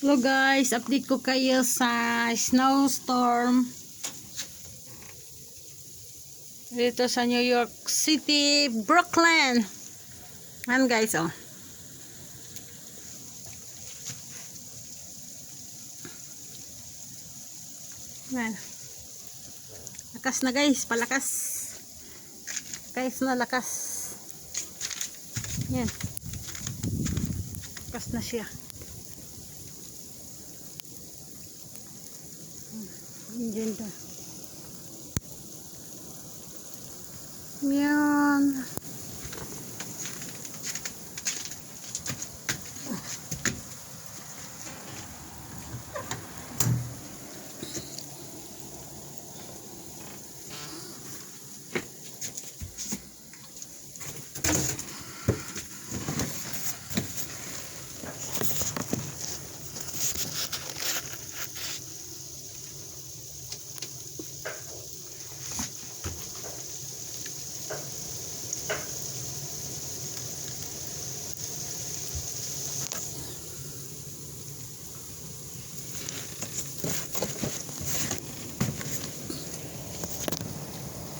Hello guys, update ko kayo sa snowstorm dito sa New York City, Brooklyn. Ayan guys, oh. Ayan. Lakas na guys, palakas. Guys na lakas. Ayan. Lakas na siya. Ang ganda. Yan.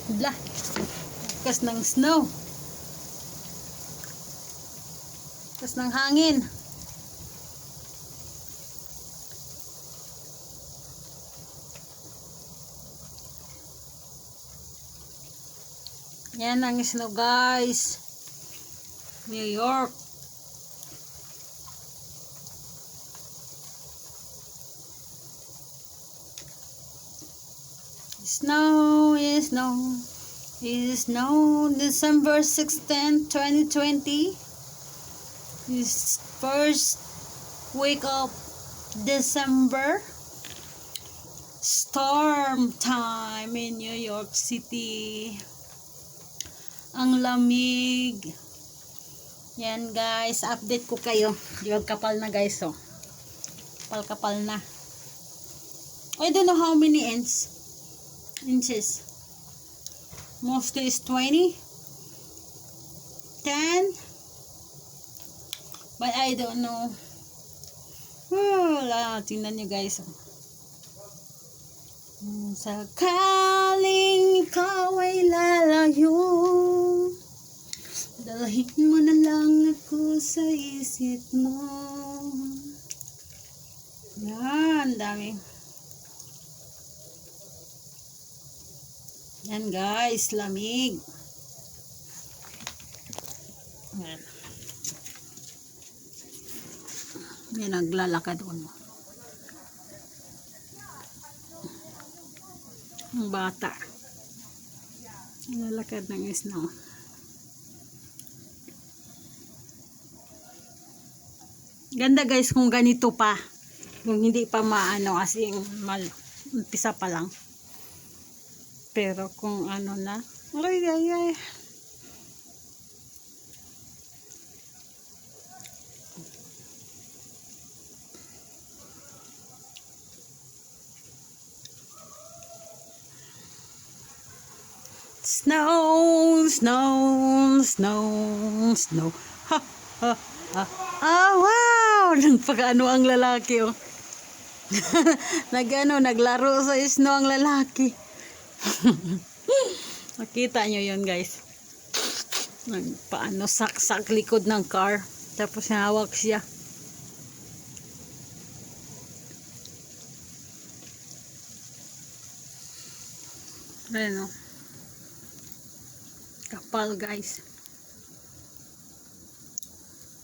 Blah. Lakas ng snow. Lakas ng hangin. Yan ang snow guys. New York. Snow is snow. Is snow December 16, 2020. Is first week of December. Storm time in New York City. Ang lamig. Yan guys, update ko kayo. Yung kapal na guys, oh. Kapal na. I don't know how many inches. Mostly is 20, 10, but I don't know. Wala, tingnan nyo guys. Sakaling ikaw ay lalayo, dalhin mo na lang ako sa isip mo. Yan, dami. Yan guys, lamig. Yan. May naglalakad doon. Ang bata. Naglalakad ng snow. Ganda guys kung ganito pa. Kung hindi pa maano kasi umpisa pa lang. Pero kung ano na, ay. Snow. Ha, ha, ha. Ah, wow! Nagpag-ano ang lalaki, oh. Naglaro sa snow ang lalaki. Makita nyo yun guys. Paano saksak likod ng car. Tapos hawak siya. Ayan o. Kapal guys.